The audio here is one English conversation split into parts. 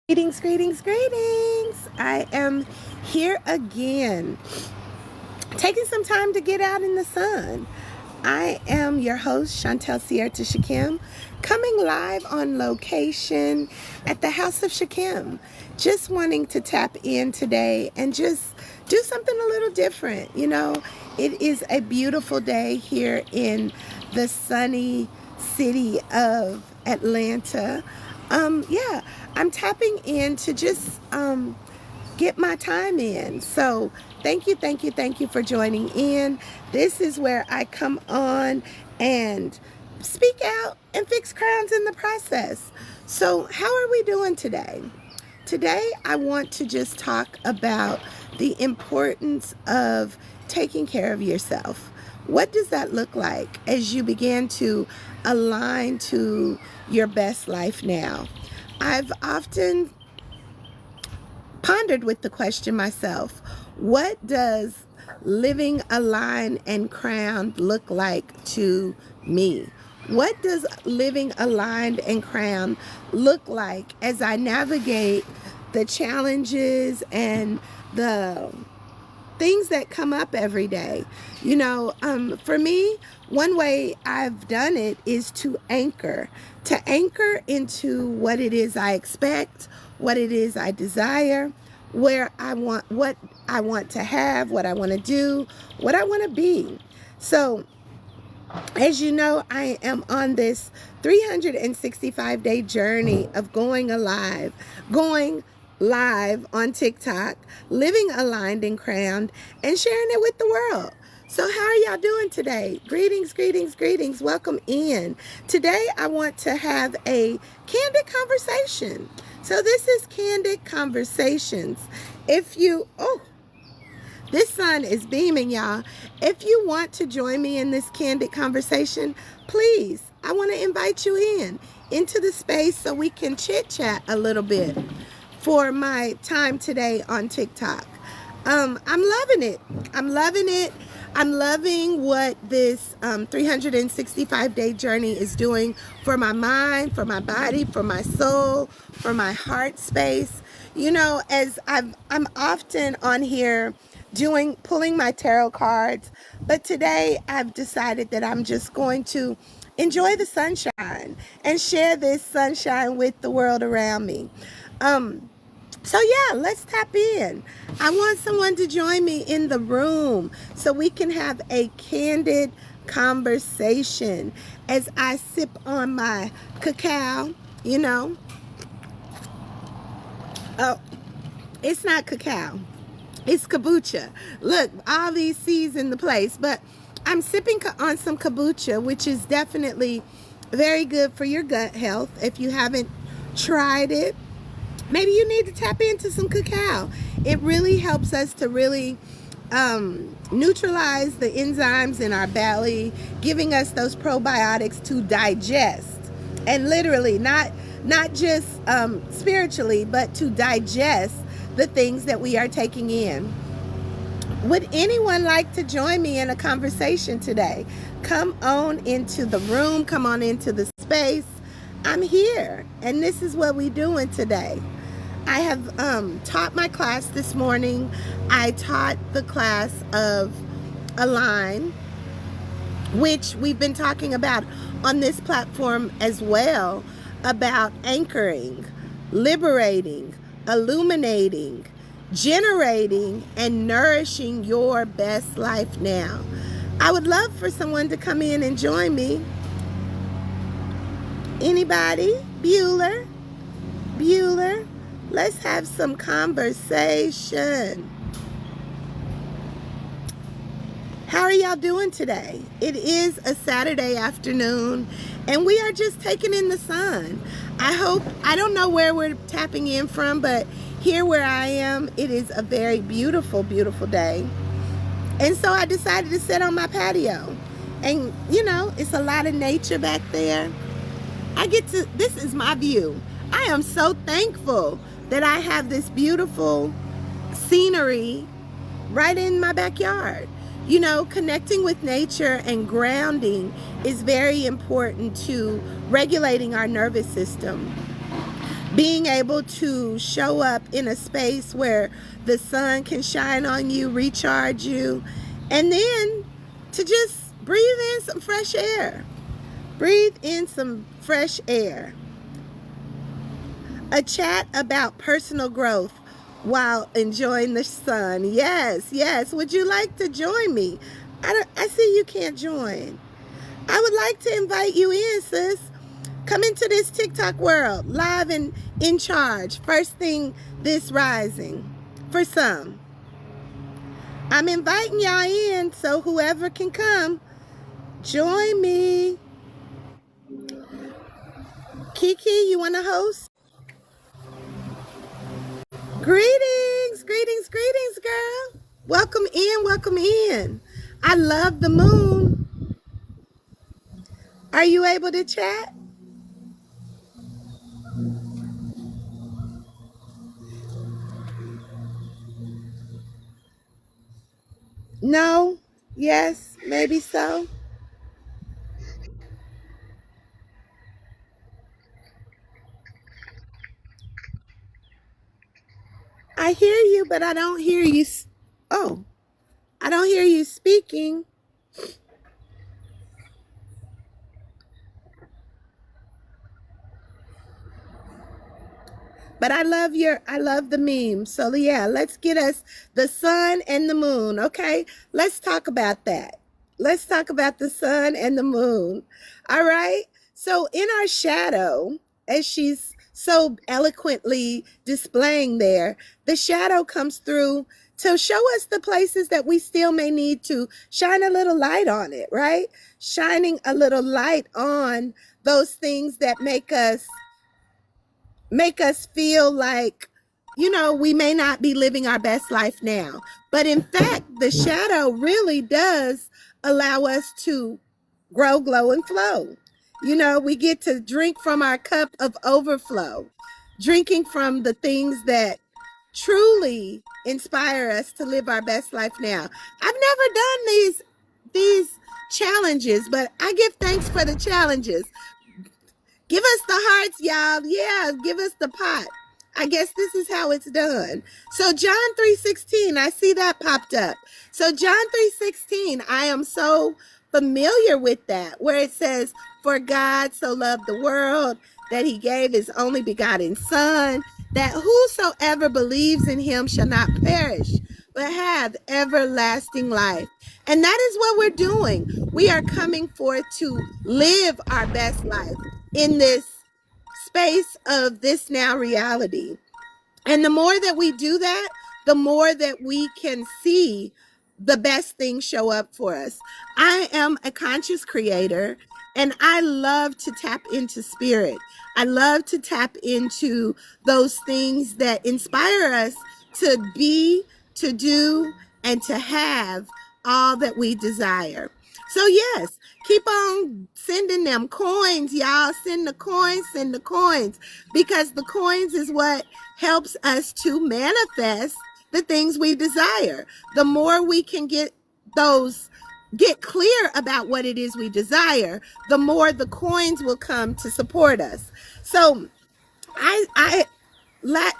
Greetings, greetings, greetings. I am here again, taking some time to get out in the sun. I am your host, Chantel Sierra Shakim, coming live on location at the House of Shakim. Just wanting to tap in today and just do something a little different. It is a beautiful day here in the sunny city of Atlanta. Yeah, I'm tapping in to just get my time in. So thank you for joining in. This is where I come on and speak out and fix crowns in the process. So how are we doing today? Today I want to just talk about the importance of taking care of yourself. What does that look like as you begin to align to your best life now? I've often pondered with the question myself, what does living aligned and crowned look like to me? What does living aligned and crowned look like as I navigate the challenges and the things that come up every day? For me, one way I've done it is to anchor into what it is I expect, what it is I desire, what I want to have, what I want to do, what I want to be. So, as you know, I am on this 365-day journey of going live on TikTok, living aligned and crowned, and sharing it with the world. So how are y'all doing today? Greetings, greetings, greetings. Welcome in. Today I want to have a candid conversation. So this is Candid Conversations. This sun is beaming, y'all. If you want to join me in this candid conversation, please, I want to invite you into the space so we can chit chat a little bit for my time today on TikTok. I'm loving it. I'm loving what this 365-day journey is doing for my mind, for my body, for my soul, for my heart space. As I'm often on here pulling my tarot cards, but today I've decided that I'm just going to enjoy the sunshine and share this sunshine with the world around me. So yeah, let's tap in. I want someone to join me in the room so we can have a candid conversation as I sip on my cacao, Oh, it's not cacao. It's kombucha. Look, all these C's in the place, but I'm sipping on some kombucha, which is definitely very good for your gut health. If you haven't tried it, maybe you need to tap into some cacao. It really helps us to really neutralize the enzymes in our belly, giving us those probiotics to digest, and literally not just spiritually, but to digest the things that we are taking in. Would anyone like to join me in a conversation today? Come on into the room, come on into the space. I'm here, and this is what we're doing today. I have taught my class this morning. I taught the class of Align, which we've been talking about on this platform as well, about anchoring, liberating, illuminating, generating, and nourishing your best life now. I would love for someone to come in and join me. Anybody? Bueller? Let's have some conversation. How are y'all doing today? It is a Saturday afternoon, and we are just taking in the sun. I don't know where we're tapping in from, but here where I am, it is a very beautiful, beautiful day. And so I decided to sit on my patio. And, it's a lot of nature back there. This is my view. I am so thankful that I have this beautiful scenery right in my backyard. Connecting with nature and grounding is very important to regulating our nervous system. being able to show up in a space where the sun can shine on you, recharge you, and then to just breathe in some fresh air. Breathe in some fresh air. A chat about personal growth while enjoying the sun. Yes, yes. Would you like to join me? I see you can't join. I would like to invite you in, sis. Come into this TikTok world, live and in charge. First thing this rising, for some. I'm inviting y'all in, so whoever can come, join me. Kiki, you want to host? Greetings, greetings, greetings, girl. Welcome in, welcome in. I love the moon. Are you able to chat? No? Yes? Maybe so? I hear you, but I don't hear you. Oh, I don't hear you speaking. But I love the meme. So yeah, let's get us the sun and the moon. Okay, let's talk about that. Let's talk about the sun and the moon. All right. So in our shadow, as she's so eloquently displaying there, the shadow comes through to show us the places that we still may need to shine a little light on it, right? Shining a little light on those things that make us feel like, we may not be living our best life now. But in fact, the shadow really does allow us to grow, glow, and flow. We get to drink from our cup of overflow, drinking from the things that truly inspire us to live our best life now. I've never done these challenges, but I give thanks for the challenges. Give us the hearts, y'all. Yeah, give us the pot. I guess this is how it's done. So John 3:16, I see that popped up. So John 3:16, I am so familiar with that, where it says, "For God so loved the world that he gave his only begotten son, that whosoever believes in him shall not perish, but have everlasting life." And that is what we're doing. We are coming forth to live our best life in this space of this now reality. And the more that we do that, the more that we can see the best things show up for us. I am a conscious creator and I love to tap into spirit. I love to tap into those things that inspire us to be, to do, and to have all that we desire. So yes, keep on sending them coins, y'all. Send the coins, because the coins is what helps us to manifest the things we desire. The more we can get clear about what it is we desire, the more the coins will come to support us. So I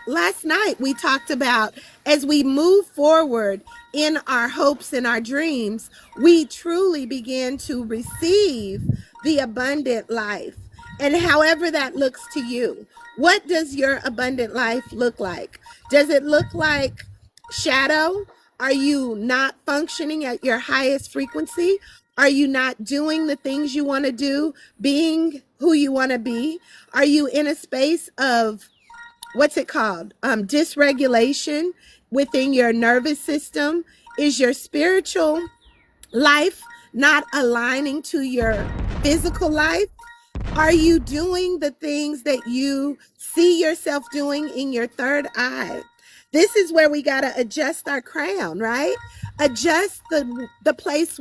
last night we talked about, as we move forward in our hopes and our dreams, we truly begin to receive the abundant life. And however that looks to you, what does your abundant life look like? Does it look like shadow? Are you not functioning at your highest frequency? Are you not doing the things you want to do, being who you want to be? Are you in a space of, what's it called? Dysregulation within your nervous system? Is your spiritual life not aligning to your physical life? Are you doing the things that you see yourself doing in your third eye? This is where we got to adjust our crown, right? Adjust the place,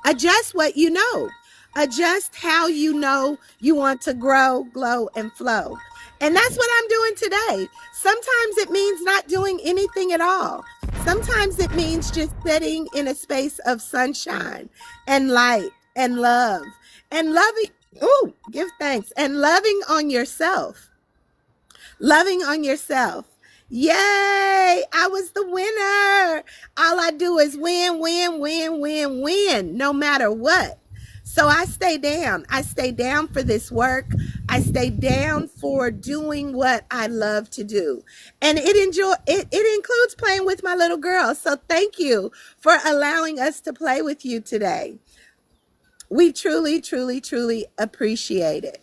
adjust what you know. Adjust how you know you want to grow, glow, and flow. And that's what I'm doing today. Sometimes it means not doing anything at all. Sometimes it means just sitting in a space of sunshine and light and love and loving. Oh, give thanks and loving on yourself. Loving on yourself. Yay! I was the winner. All I do is win, win, win, win, win, no matter what. So I stay down. I stay down for this work. I stay down for doing what I love to do. And it includes playing with my little girl. So thank you for allowing us to play with you today. We truly, truly, truly appreciate it.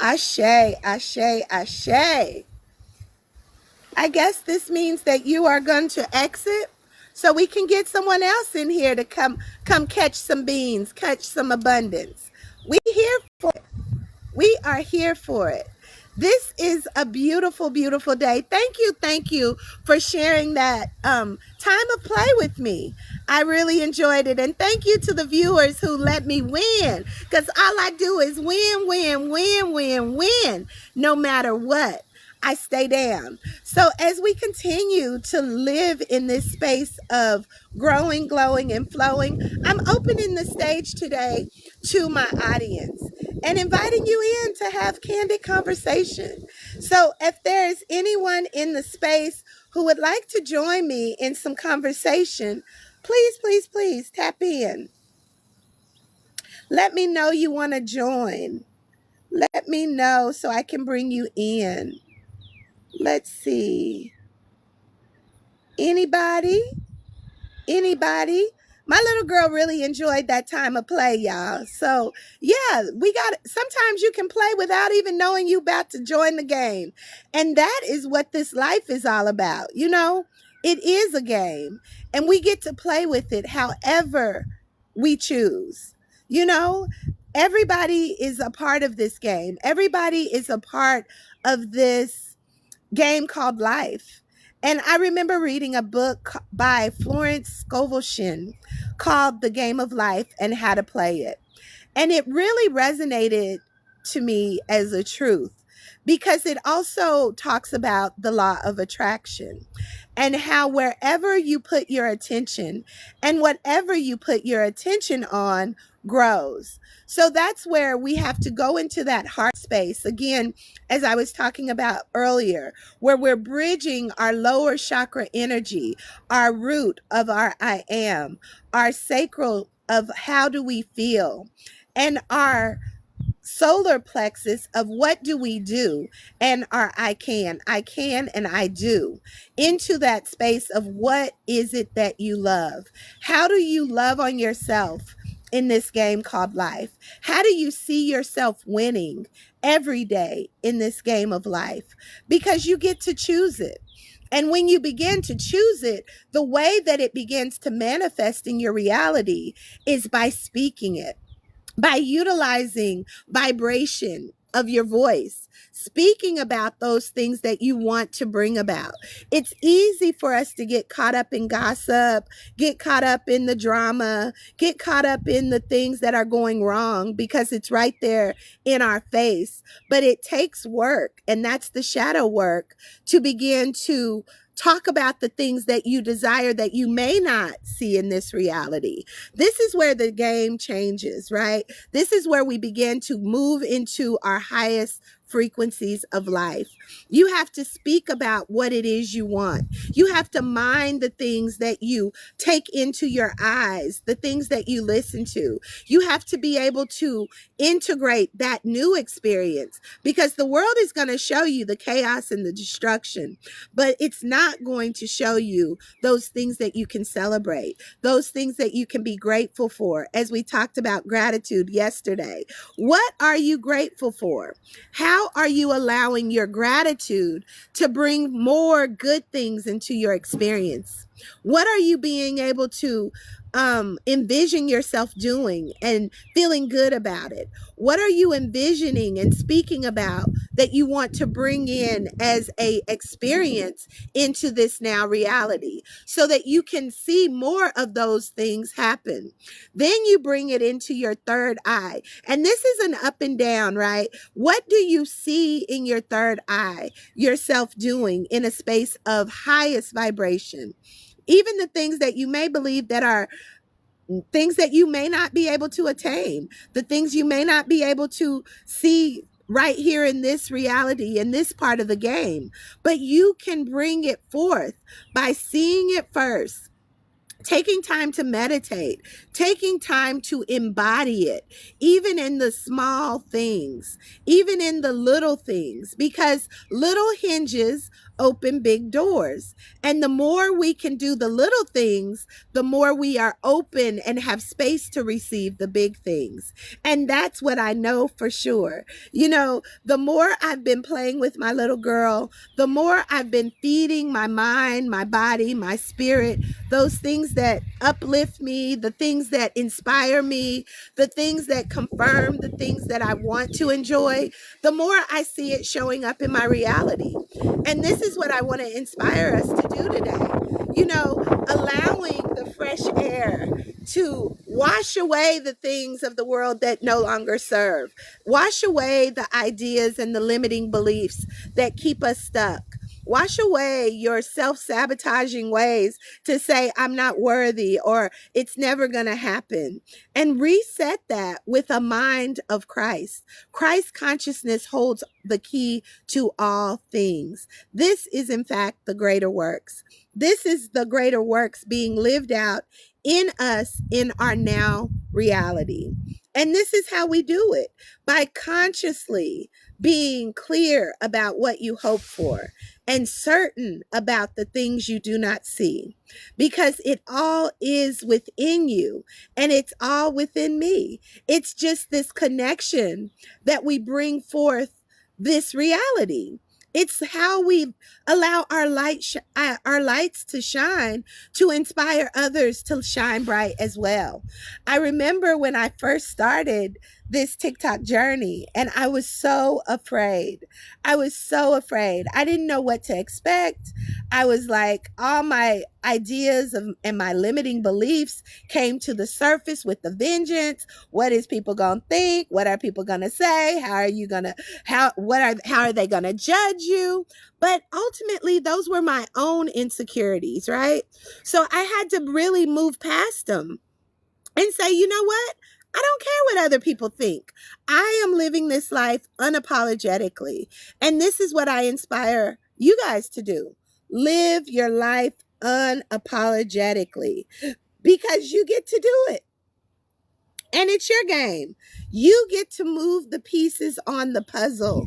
Ashe, ashe, ashe. I guess this means that you are going to exit so we can get someone else in here to come catch some beans, catch some abundance. We here for it. We are here for it. This is a beautiful, beautiful day. Thank you for sharing that time of play with me. I really enjoyed it. And thank you to the viewers who let me win, because all I do is win, win, win, win, win, no matter what. I stay down. So as we continue to live in this space of growing, glowing, and flowing, I'm opening the stage today to my audience and inviting you in to have candid conversation. So if there's anyone in the space who would like to join me in some conversation, please, please, please tap in. Let me know you want to join. Let me know so I can bring you in. Let's see. Anybody? Anybody? My little girl really enjoyed that time of play, y'all. So, yeah, sometimes you can play without even knowing you about to join the game. And that is what this life is all about. You know, it is a game and we get to play with it however we choose. You know, everybody is a part of this game. Everybody is a part of this game called life. And I remember reading a book by Florence Scovel Shinn called The Game of Life and How to Play It. And it really resonated to me as a truth because it also talks about the law of attraction and how wherever you put your attention and whatever you put your attention on grows. So that's where we have to go into that heart space again, as I was talking about earlier, where we're bridging our lower chakra energy, our root of our I am, our sacral of how do we feel, and our solar plexus of what do we do, and our I can and I do, into that space of what is it that you love. How do you love on yourself in this game called life? How do you see yourself winning every day in this game of life? Because you get to choose it. And when you begin to choose it, the way that it begins to manifest in your reality is by speaking it, by utilizing vibration of your voice, speaking about those things that you want to bring about. It's easy for us to get caught up in gossip, get caught up in the drama, get caught up in the things that are going wrong because it's right there in our face. But it takes work, and that's the shadow work, to begin to talk about the things that you desire that you may not see in this reality. This is where the game changes, right? This is where we begin to move into our highest frequencies of life. You have to speak about what it is you want. You have to mind the things that you take into your eyes, the things that you listen to. You have to be able to integrate that new experience, because the world is going to show you the chaos and the destruction, but it's not going to show you those things that you can celebrate, those things that you can be grateful for. As we talked about gratitude yesterday, what are you grateful for? How are you allowing your gratitude to bring more good things into your experience? What are you being able to envision yourself doing and feeling good about it? What are you envisioning and speaking about that you want to bring in as a experience into this now reality, so that you can see more of those things happen? Then you bring it into your third eye. And this is an up and down, right? What do you see in your third eye yourself doing in a space of highest vibration? Even the things that you may believe that are things that you may not be able to attain, the things you may not be able to see right here in this reality, in this part of the game. But you can bring it forth by seeing it first, taking time to meditate, taking time to embody it, even in the small things, even in the little things, because little hinges open big doors. And the more we can do the little things, the more we are open and have space to receive the big things. And that's what I know for sure. You know, the more I've been playing with my little girl, the more I've been feeding my mind, my body, my spirit, those things that uplift me, the things that inspire me, the things that confirm the things that I want to enjoy, the more I see it showing up in my reality. And this is what I want to inspire us to do today. You know, allowing the fresh air to wash away the things of the world that no longer serve, wash away the ideas and the limiting beliefs that keep us stuck. Wash away your self-sabotaging ways to say, I'm not worthy or it's never going to happen. And reset that with a mind of Christ. Christ consciousness holds the key to all things. This is, in fact, the greater works. This is the greater works being lived out in us in our now reality. And this is how we do it, by consciously being clear about what you hope for and certain about the things you do not see, because it all is within you and it's all within me. It's just this connection that we bring forth this reality. It's how we allow our lights to shine, to inspire others to shine bright as well. I remember when I first started this TikTok journey, and I was so afraid. I was so afraid. I didn't know what to expect. I was like, all my ideas and my limiting beliefs came to the surface with the vengeance. What is people gonna think? What are people gonna say? How are they gonna judge you? But ultimately, those were my own insecurities, right? So I had to really move past them and say, you know what? I don't care what other people think. I am living this life unapologetically. And this is what I inspire you guys to do. Live your life unapologetically, because you get to do it. And it's your game. You get to move the pieces on the puzzle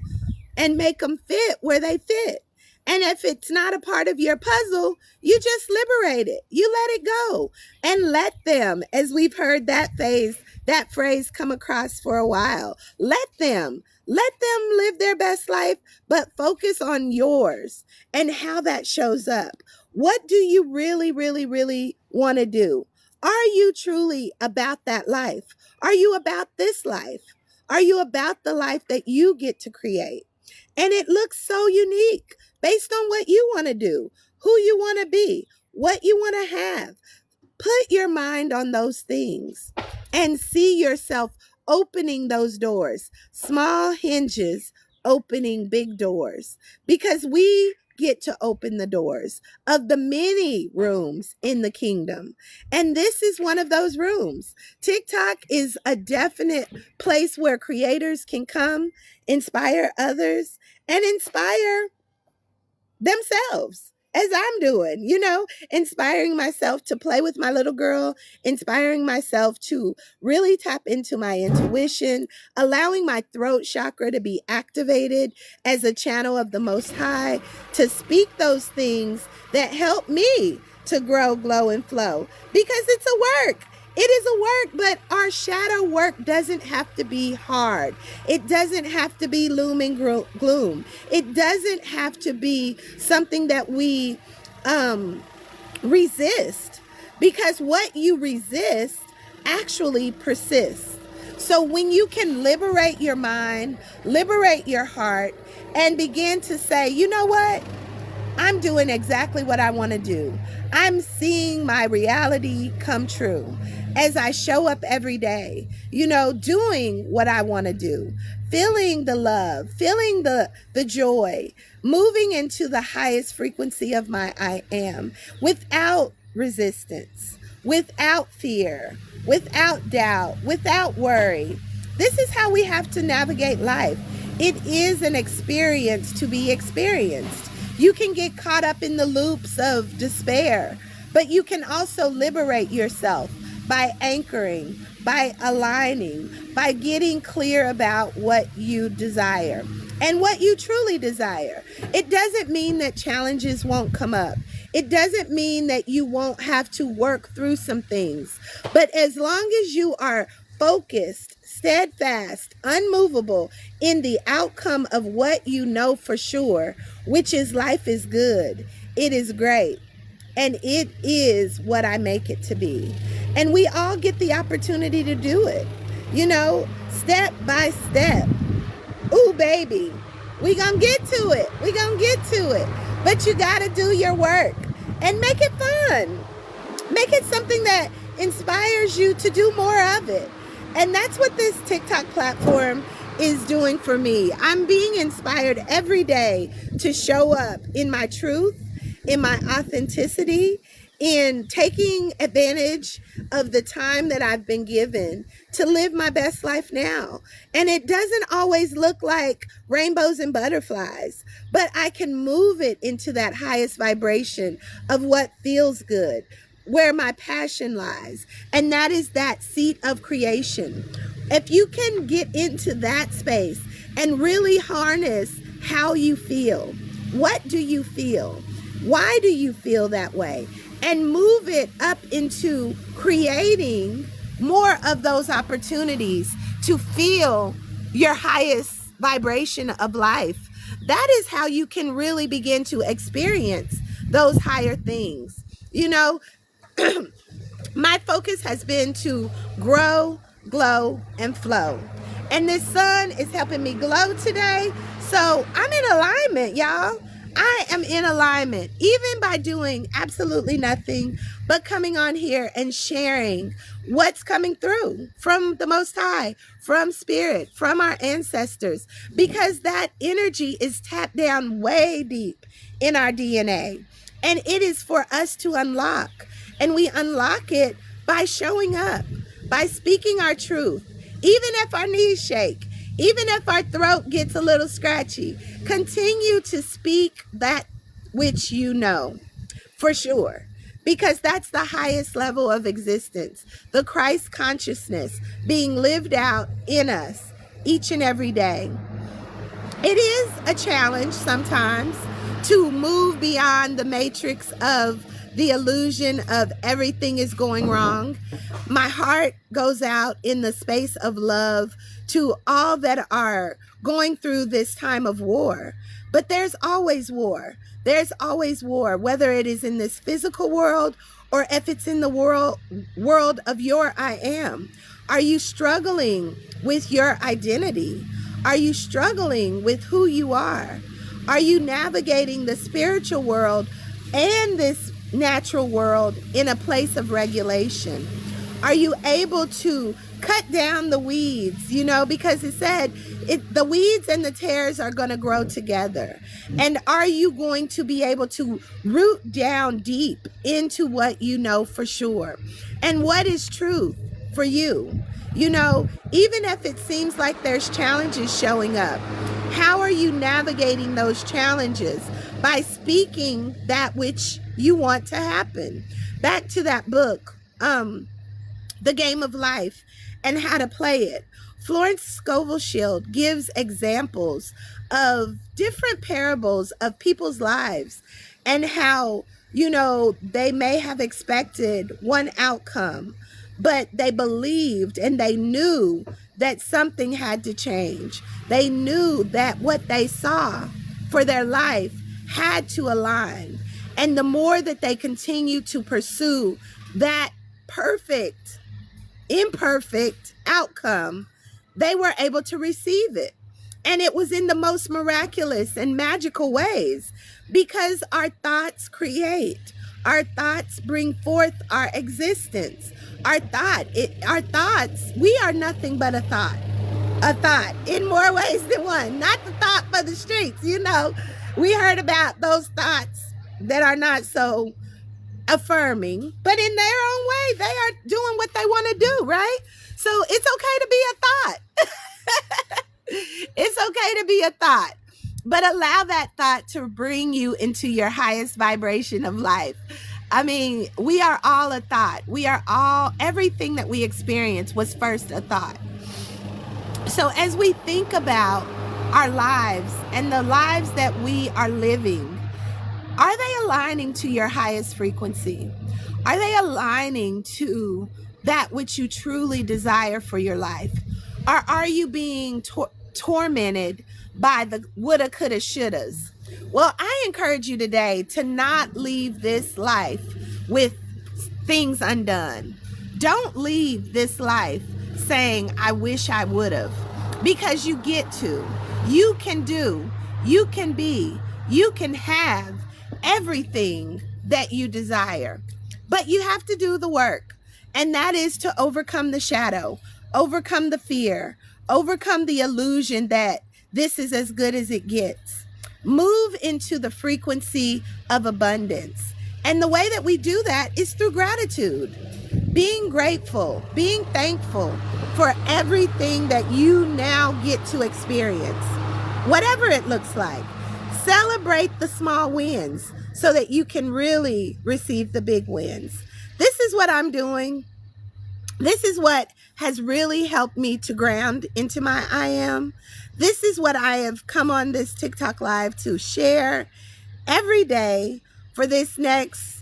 and make them fit where they fit. And if it's not a part of your puzzle, you just liberate it. You let it go and let them, as we've heard that phrase come across for a while, let them live their best life, but focus on yours and how that shows up. What do you really, really, really want to do? Are you truly about that life? Are you about this life? Are you about the life that you get to create? And it looks so unique based on what you want to do, who you want to be, what you want to have. Put your mind on those things and see yourself opening those doors, small hinges opening big doors, because we get to open the doors of the many rooms in the kingdom. And this is one of those rooms. TikTok is a definite place where creators can come, inspire others, and inspire themselves, as I'm doing, inspiring myself to play with my little girl, inspiring myself to really tap into my intuition, allowing my throat chakra to be activated as a channel of the Most High, to speak those things that help me to grow, glow, and flow, because it's a work. It is a work, but our shadow work doesn't have to be hard. It doesn't have to be gloom and gloom. It doesn't have to be something that we resist, because what you resist actually persists. So when you can liberate your mind, liberate your heart, and begin to say, you know what? I'm doing exactly what I want to do. I'm seeing my reality come true as I show up every day, doing what I want to do, feeling the love, feeling the joy, moving into the highest frequency of my I am, without resistance, without fear, without doubt, without worry. This is how we have to navigate life. It is an experience to be experienced. You can get caught up in the loops of despair, but you can also liberate yourself by anchoring, by aligning, by getting clear about what you desire and what you truly desire. It doesn't mean that challenges won't come up. It doesn't mean that you won't have to work through some things. But as long as you are focused, steadfast, unmovable in the outcome of what you know for sure, which is life is good, it is great, and it is what I make it to be. And we all get the opportunity to do it, step by step. Ooh, baby, we gonna get to it. We gonna get to it. But you gotta do your work and make it fun. Make it something that inspires you to do more of it. And that's what this TikTok platform is doing for me. I'm being inspired every day to show up in my truth, in my authenticity, in taking advantage of the time that I've been given to live my best life now. And it doesn't always look like rainbows and butterflies, but I can move it into that highest vibration of what feels good, where my passion lies, and that is that seat of creation. If you can get into that space and really harness how you feel, what do you feel? Why do you feel that way? And move it up into creating more of those opportunities to feel your highest vibration of life. That is how you can really begin to experience those higher things. My focus has been to grow, glow, and flow. And this sun is helping me glow today. So I'm in alignment, y'all. I am in alignment, even by doing absolutely nothing but coming on here and sharing what's coming through from the Most High, from Spirit, from our ancestors, because that energy is tapped down way deep in our DNA. And it is for us to unlock. And we unlock it by showing up, by speaking our truth, even if our knees shake, even if our throat gets a little scratchy. Continue to speak that which you know for sure, because that's the highest level of existence, the Christ consciousness being lived out in us each and every day. It is a challenge sometimes to move beyond the matrix of the illusion of everything is going wrong. My heart goes out in the space of love to all that are going through this time of war. But there's always war. There's always war, whether it is in this physical world or if it's in the world of your I am. Are you struggling with your identity? Are you struggling with who you are? Are you navigating the spiritual world and this natural world in a place of regulation? Are you able to cut down the weeds, because it said the weeds and the tares are going to grow together. And are you going to be able to root down deep into what you know for sure? And what is truth for you? Even if it seems like there's challenges showing up, how are you navigating those challenges? By speaking that which you want to happen. Back to that book, The Game of Life and How to Play It. Florence Scovel Shield gives examples of different parables of people's lives and how, they may have expected one outcome, but they believed and they knew that something had to change. They knew that what they saw for their life had to align. And the more that they continued to pursue that perfect, imperfect outcome, they were able to receive it. And it was in the most miraculous and magical ways, because our thoughts create. Our thoughts bring forth our existence. Our thoughts, we are nothing but a thought. A thought in more ways than one. Not the thought for the streets, We heard about those thoughts that are not so affirming, but in their own way, they are doing what they want to do, right? So it's okay to be a thought. It's okay to be a thought, but allow that thought to bring you into your highest vibration of life. I mean, we are all a thought. We are all, everything that we experience was first a thought. So as we think about our lives and the lives that we are living, are they aligning to your highest frequency? Are they aligning to that which you truly desire for your life? Or are you being tormented by the woulda, coulda, shouldas? Well, I encourage you today to not leave this life with things undone. Don't leave this life saying, I wish I would have, because you get to. You can do, you can be, you can have everything that you desire. But you have to do the work, and that is to overcome the shadow, overcome the fear, overcome the illusion that this is as good as it gets. Move into the frequency of abundance. And the way that we do that is through gratitude. Being grateful, being thankful for everything that you now get to experience, whatever it looks like. Celebrate the small wins so that you can really receive the big wins. This is what I'm doing. This is what has really helped me to ground into my I am. This is what I have come on this TikTok live to share every day for this next,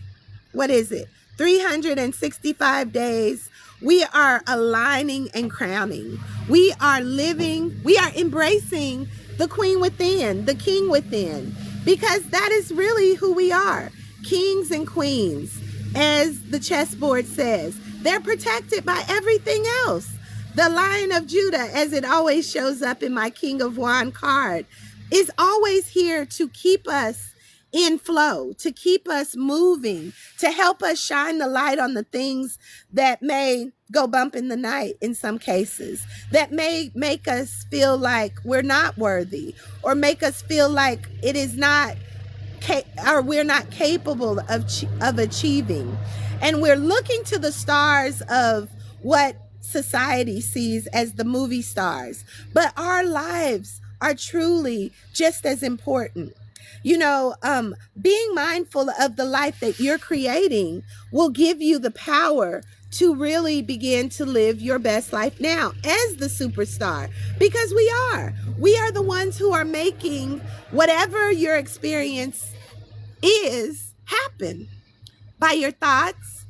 365 days. We are aligning and crowning. We are living, we are embracing the queen within, the king within, because that is really who we are. Kings and queens, as the chessboard says, they're protected by everything else. The Lion of Judah, as it always shows up in my King of Wand card, is always here to keep us in flow, to keep us moving, to help us shine the light on the things that may go bump in the night in some cases, that may make us feel like we're not worthy, or make us feel like it is not, or we're not capable of achieving. And we're looking to the stars of what society sees as the movie stars, but our lives are truly just as important. You know, being mindful of the life that you're creating will give you the power to really begin to live your best life now as the superstar, because we are the ones who are making whatever your experience is happen by your thoughts,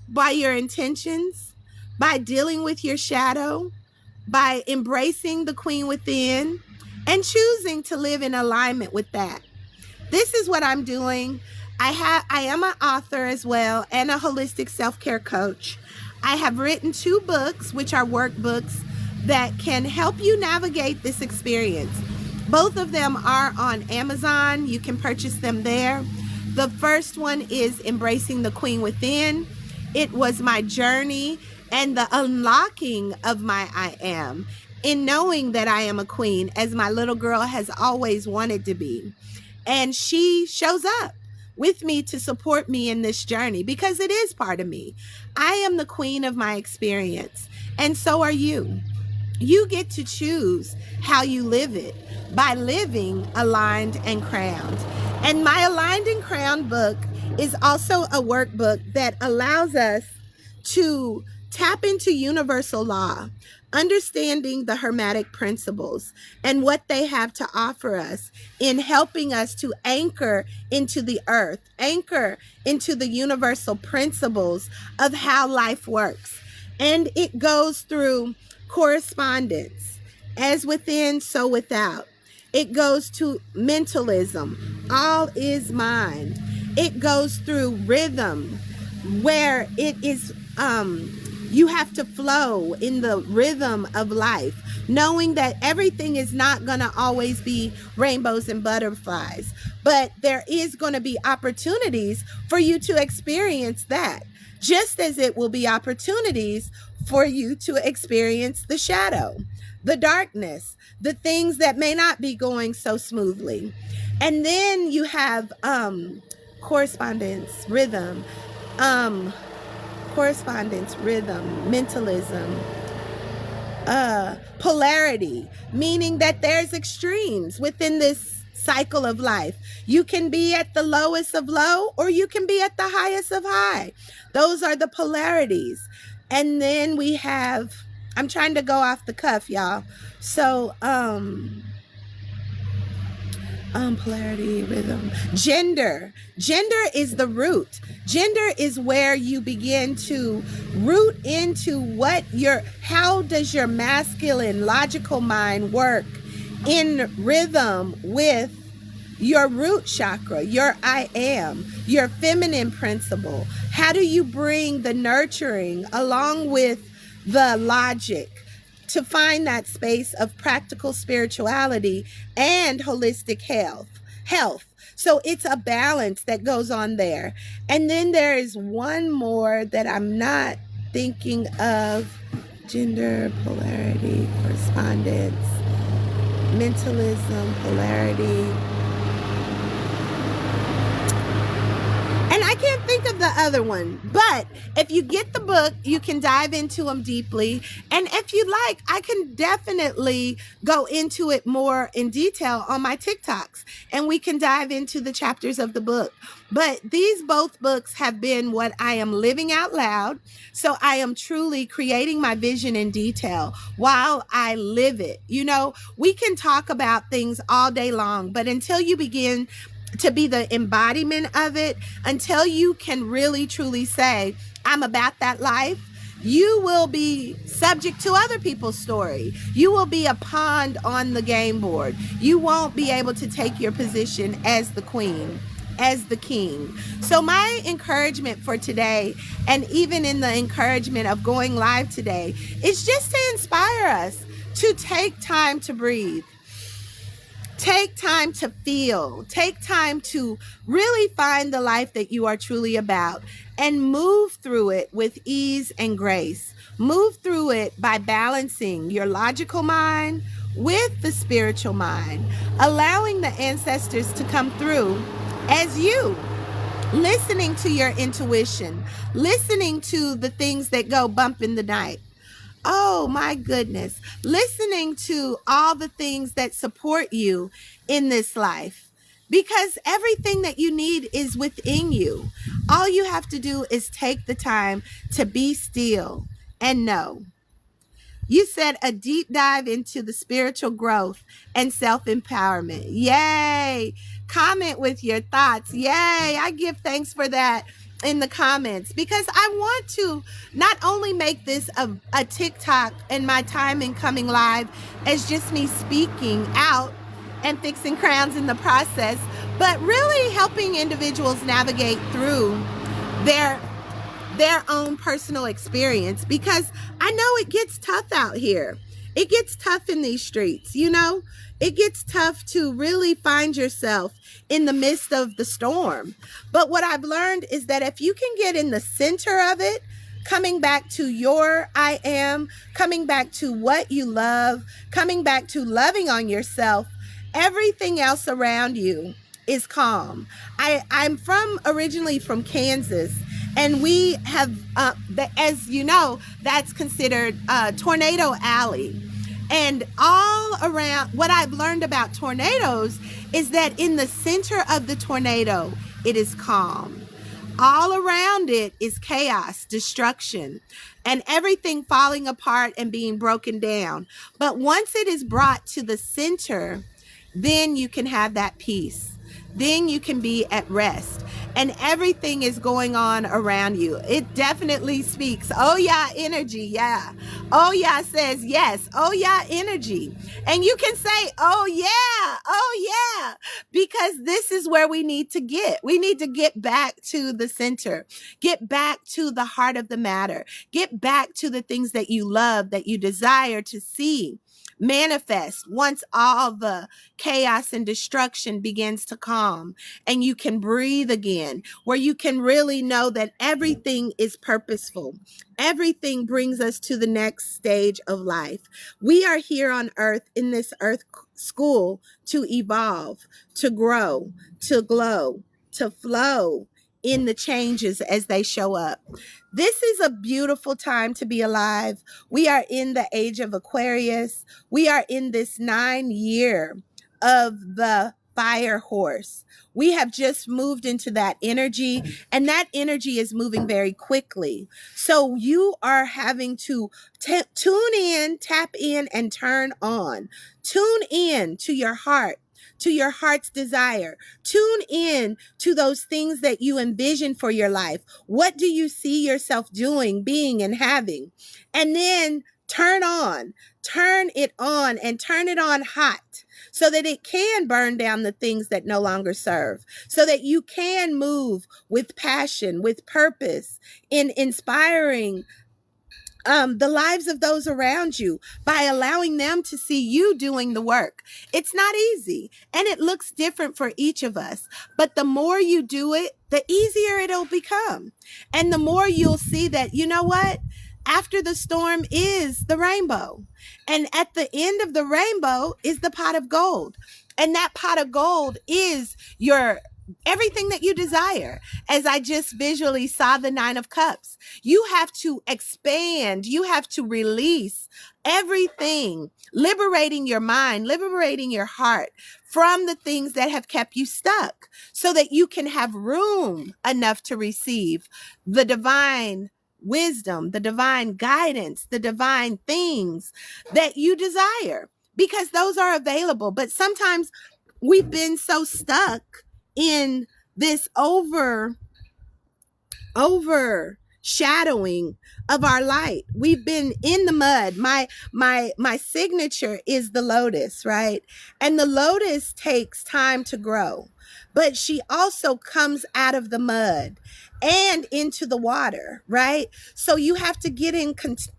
by your intentions, by dealing with your shadow, by embracing the queen within and choosing to live in alignment with that. This is what I'm doing. I am an author as well and a holistic self-care coach. I have written 2 books, which are workbooks that can help you navigate this experience. Both of them are on Amazon. You can purchase them there. The first one is Embracing the Queen Within. It was my journey and the unlocking of my I am, in knowing that I am a queen, as my little girl has always wanted to be. And she shows up with me to support me in this journey because it is part of me. I am the queen of my experience, and so are you. You get to choose how you live it by living aligned and crowned. And my Aligned and Crowned book is also a workbook that allows us to tap into universal law, understanding the Hermetic principles and what they have to offer us in helping us to anchor into the earth, anchor into the universal principles of how life works. And it goes through correspondence, as within, so without. It goes to mentalism, all is mind. It goes through rhythm, where it is you have to flow in the rhythm of life, knowing that everything is not going to always be rainbows and butterflies, but there is going to be opportunities for you to experience that, just as it will be opportunities for you to experience the shadow, the darkness, the things that may not be going so smoothly. And then you have correspondence, rhythm, mentalism, polarity, meaning that there's extremes within this cycle of life. You can be at the lowest of low, or you can be at the highest of high. Those are the polarities. And then we have, I'm trying to go off the cuff, y'all. So, polarity, rhythm, gender is the root. Gender is where you begin to root into how does your masculine logical mind work in rhythm with your root chakra, your I am, your feminine principle. How do you bring the nurturing along with the logic to find that space of practical spirituality and holistic health? So it's a balance that goes on there. And then there is one more that I'm not thinking of: gender, polarity, correspondence, mentalism, polarity. And I can't think of the other one, but if you get the book, you can dive into them deeply. And if you like, I can definitely go into it more in detail on my TikToks, and we can dive into the chapters of the book. But these both books have been what I am living out loud. So I am truly creating my vision in detail while I live it. You know, we can talk about things all day long, but until you begin to be the embodiment of it, until you can really truly say, I'm about that life, you will be subject to other people's story. You will be a pawn on the game board. You won't be able to take your position as the queen, as the king. So my encouragement for today, and even in the encouragement of going live today, is just to inspire us to take time to breathe. Take time to feel. Take time to really find the life that you are truly about, and move through it with ease and grace. Move through it by balancing your logical mind with the spiritual mind, allowing the ancestors to come through as you, listening to your intuition, listening to the things that go bump in the night. Oh my goodness. Listening to all the things that support you in this life, because everything that you need is within you. All you have to do is take the time to be still and know. You said a deep dive into the spiritual growth and self-empowerment. Yay. Comment with your thoughts. Yay. I give thanks for that in the comments, because I want to not only make this a TikTok and my time in coming live as just me speaking out and fixing crowns in the process, but really helping individuals navigate through their own personal experience, because I know it gets tough out here. It gets tough in these streets, you know? It gets tough to really find yourself in the midst of the storm. But what I've learned is that if you can get in the center of it, coming back to your I am, coming back to what you love, coming back to loving on yourself, everything else around you is calm. I'm originally from Kansas, and we have, as you know, that's considered Tornado Alley. And all around, what I've learned about tornadoes is that in the center of the tornado, it is calm. All around it is chaos, destruction, and everything falling apart and being broken down. But once it is brought to the center, then you can have that peace. Then you can be at rest, and everything is going on around you. It definitely speaks. Oh yeah, energy. Yeah. Oh yeah says yes. Oh yeah, energy. And you can say, oh yeah. Oh yeah. Because this is where we need to get. We need to get back to the center. Get back to the heart of the matter. Get back to the things that you love, that you desire to see manifest once all the chaos and destruction begins to calm, and you can breathe again, where you can really know that everything is purposeful. Everything brings us to the next stage of life. We are here on earth, in this earth school, to evolve, to grow, to glow, to flow in the changes as they show up. This is a beautiful time to be alive. We are in the age of Aquarius. We are in this 9 year of the fire horse. We have just moved into that energy, and that energy is moving very quickly. So you are having to tune in, tap in, and turn on. Tune in to your heart, to your heart's desire. Tune in to those things that you envision for your life. What do you see yourself doing, being, and having? And then turn it on, and turn it on hot so that it can burn down the things that no longer serve, so that you can move with passion, with purpose, in inspiring the lives of those around you by allowing them to see you doing the work. It's not easy, and it looks different for each of us. But the more you do it, the easier it'll become. And the more you'll see that, you know what? After the storm is the rainbow. And at the end of the rainbow is the pot of gold. And that pot of gold is your everything that you desire. As I just visually saw the 9 of Cups, you have to expand, you have to release everything, liberating your mind, liberating your heart from the things that have kept you stuck, so that you can have room enough to receive the divine wisdom, the divine guidance, the divine things that you desire, because those are available. But sometimes we've been so stuck in this overshadowing of our light. We've been in the mud. My signature is the lotus, right? And the lotus takes time to grow, but she also comes out of the mud and into the water, right? So you have to get in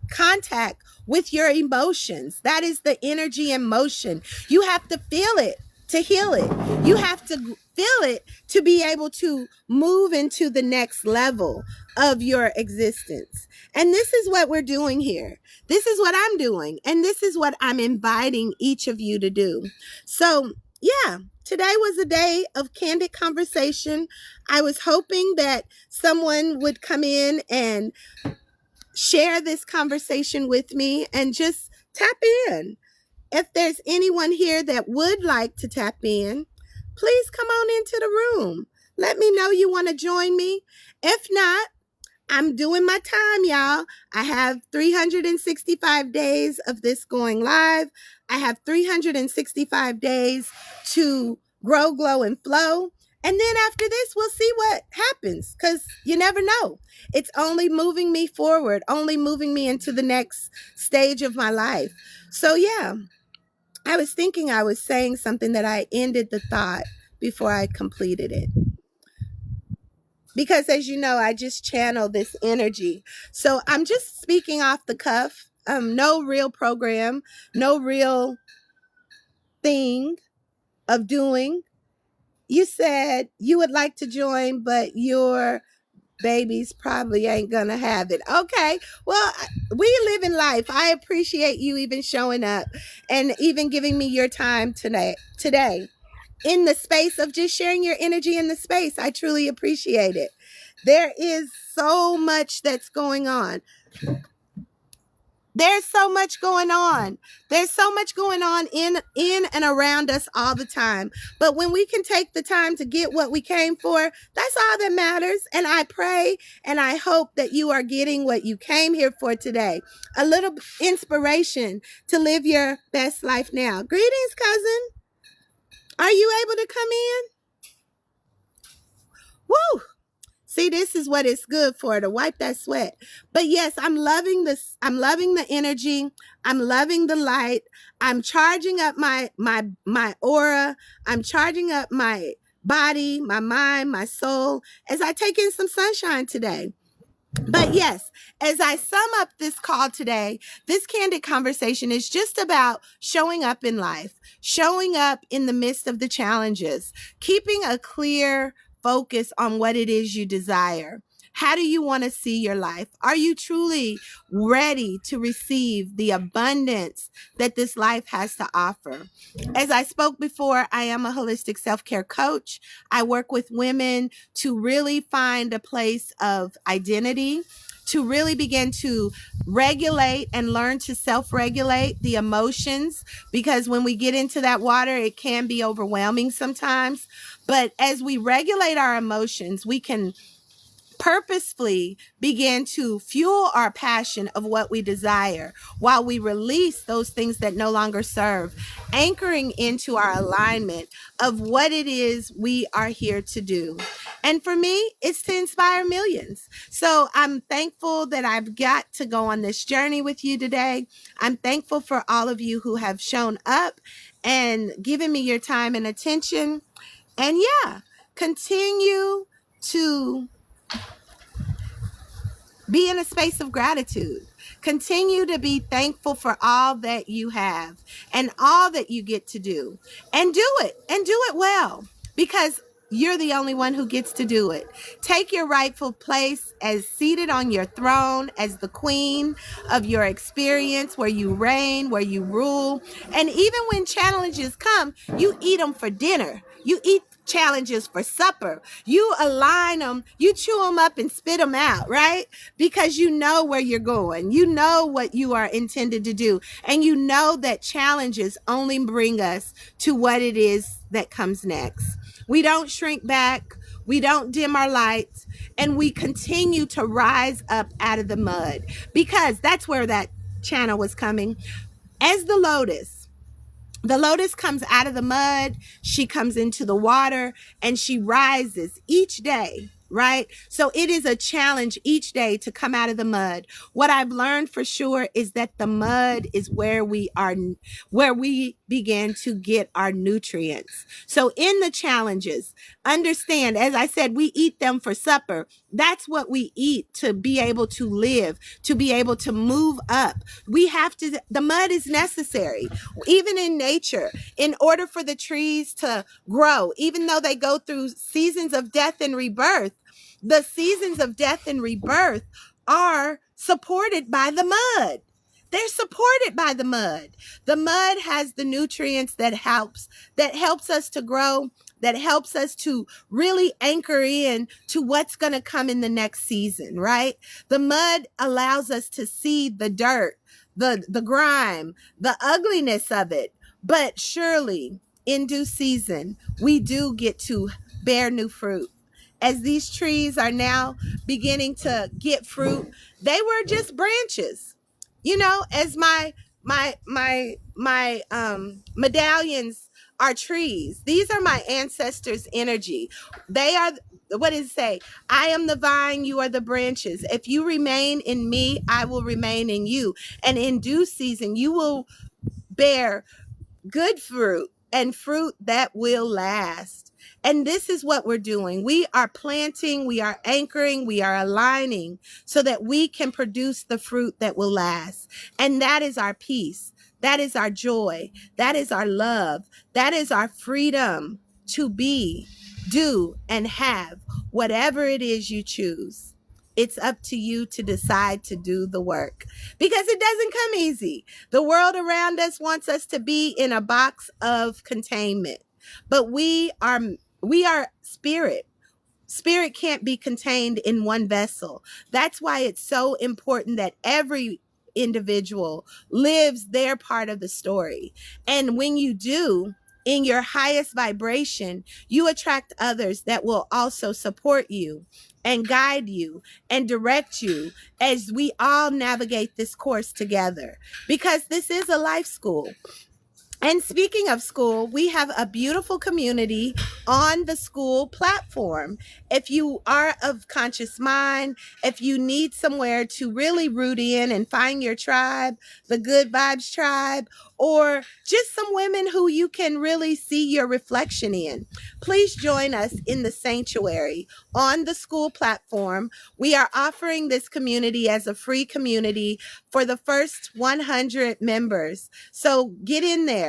contact with your emotions. That is the energy in motion. You have to feel it to heal it. You have to feel it to be able to move into the next level of your existence. And this is what we're doing here. This is what I'm doing. And this is what I'm inviting each of you to do. So, yeah, today was a day of candid conversation. I was hoping that someone would come in and share this conversation with me and just tap in. If there's anyone here that would like to tap in, please come on into the room. Let me know you want to join me. If not, I'm doing my time, y'all. I have 365 days of this going live. I have 365 days to grow, glow, and flow. And then after this, we'll see what happens, because you never know. It's only moving me forward, only moving me into the next stage of my life. So, yeah. I was thinking I was saying something that I ended the thought before I completed it. Because as you know, I just channel this energy. So I'm just speaking off the cuff. No real program, no real thing of doing. You said you would like to join, but your babies probably ain't gonna have it. Okay, well, we live in life. I appreciate you even showing up and even giving me your time today in the space of just sharing your energy in the space. I truly appreciate it. There is so much that's going on. There's so much going on. There's so much going on in and around us all the time. But when we can take the time to get what we came for, that's all that matters. And I pray and I hope that you are getting what you came here for today. A little inspiration to live your best life now. Greetings, cousin. Are you able to come in? Woo! See, this is what it's good for, to wipe that sweat. But yes, I'm loving this. I'm loving the energy. I'm loving the light. I'm charging up my aura. I'm charging up my body, my mind, my soul as I take in some sunshine today. But yes, as I sum up this call today, this candid conversation is just about showing up in life, showing up in the midst of the challenges, keeping a clear focus on what it is you desire, How do you want to see your life? Are you truly ready to receive the abundance that this life has to offer? As I spoke before, I am a holistic self-care coach. I work with women to really find a place of identity, to really begin to regulate and learn to self-regulate the emotions, because when we get into that water, it can be overwhelming sometimes. But as we regulate our emotions, we can purposefully begin to fuel our passion of what we desire while we release those things that no longer serve, anchoring into our alignment of what it is we are here to do. And for me, it's to inspire millions. So I'm thankful that I've got to go on this journey with you today. I'm thankful for all of you who have shown up and given me your time and attention. And yeah, continue to be in a space of gratitude. Continue to be thankful for all that you have and all that you get to do. And do it well, because you're the only one who gets to do it. Take your rightful place as seated on your throne as the queen of your experience, where you reign, where you rule. And even when challenges come, you eat them for dinner. You eat challenges for supper. You align them, you chew them up and spit them out, right? Because you know where you're going. You know what you are intended to do. And you know that challenges only bring us to what it is that comes next. We don't shrink back. We don't dim our lights, and we continue to rise up out of the mud, because that's where that channel was coming. As the lotus comes out of the mud, she comes into the water, and she rises each day, right? So it is a challenge each day to come out of the mud. What I've learned for sure is that the mud is where we begin to get our nutrients. So in the challenges, understand, as I said, we eat them for supper. That's what we eat to be able to live, to be able to move up. The mud is necessary. Even in nature, in order for the trees to grow, even though they go through seasons of death and rebirth, the seasons of death and rebirth are supported by the mud. They're supported by the mud. The mud has the nutrients that helps us to grow, that helps us to really anchor in to what's going to come in the next season, right? The mud allows us to see the dirt, the grime, the ugliness of it. But surely in due season, we do get to bear new fruit. As these trees are now beginning to get fruit, they were just branches. You know, as my medallions are trees. These are my ancestors' energy. They are, what does it say? I am the vine, you are the branches. If you remain in me, I will remain in you. And in due season, you will bear good fruit and fruit that will last. And this is what we're doing. We are planting, we are anchoring, we are aligning so that we can produce the fruit that will last. And that is our peace. That is our joy. That is our love. That is our freedom to be, do, and have whatever it is you choose. It's up to you to decide to do the work, because it doesn't come easy. The world around us wants us to be in a box of containment, but we are spirit. Spirit can't be contained in one vessel. That's why it's so important that every individual lives their part of the story. And when you do, in your highest vibration, you attract others that will also support you and guide you and direct you as we all navigate this course together, because this is a life school. And speaking of school, we have a beautiful community on the school platform. If you are of conscious mind, if you need somewhere to really root in and find your tribe, the Good Vibes tribe, or just some women who you can really see your reflection in, please join us in the sanctuary on the school platform. We are offering this community as a free community for the first 100 members. So get in there.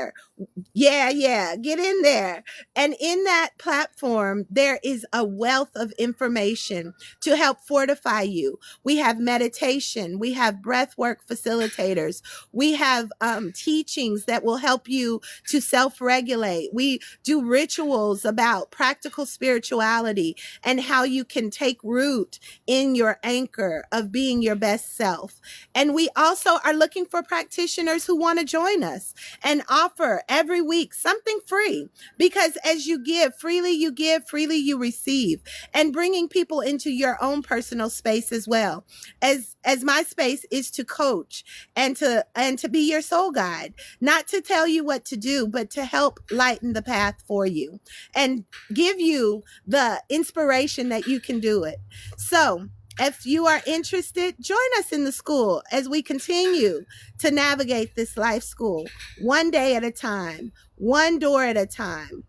Yeah, get in there. And in that platform, there is a wealth of information to help fortify you. We have meditation, we have breath work facilitators, we have teachings that will help you to self regulate. We do rituals about practical spirituality and how you can take root in your anchor of being your best self. And we also are looking for practitioners who want to join us and offer every week something free, because as you give, freely you receive, and bringing people into your own personal space as well. As my space is to coach and to be your soul guide, not to tell you what to do, but to help lighten the path for you and give you the inspiration that you can do it. So if you are interested, join us in the school as we continue to navigate this life school, one day at a time, one door at a time,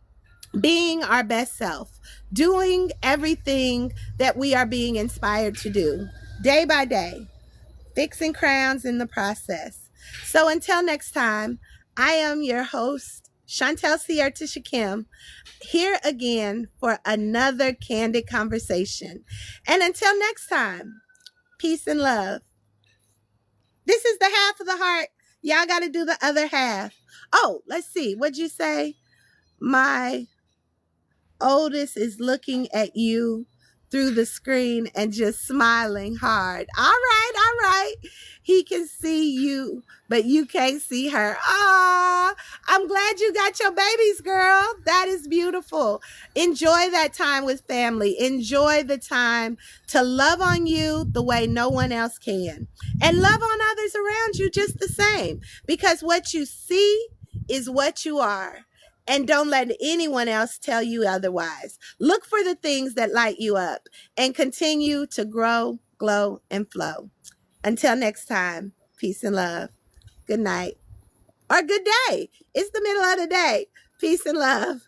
being our best self, doing everything that we are being inspired to do day by day, fixing crowns in the process. So until next time, I am your host, Chantel Sierra Shakim, here again for another candid conversation. And until next time, peace and love. This is the half of the heart. Y'all got to do the other half. Oh, let's see. What'd you say? My oldest is looking at you through the screen and just smiling hard. All right, all right. He can see you, but you can't see her. Ah, I'm glad you got your babies, girl. That is beautiful. Enjoy that time with family. Enjoy the time to love on you the way no one else can. And love on others around you just the same, because what you see is what you are. And don't let anyone else tell you otherwise. Look for the things that light you up and continue to grow, glow, and flow. Until next time, peace and love. Good night or good day. It's the middle of the day. Peace and love.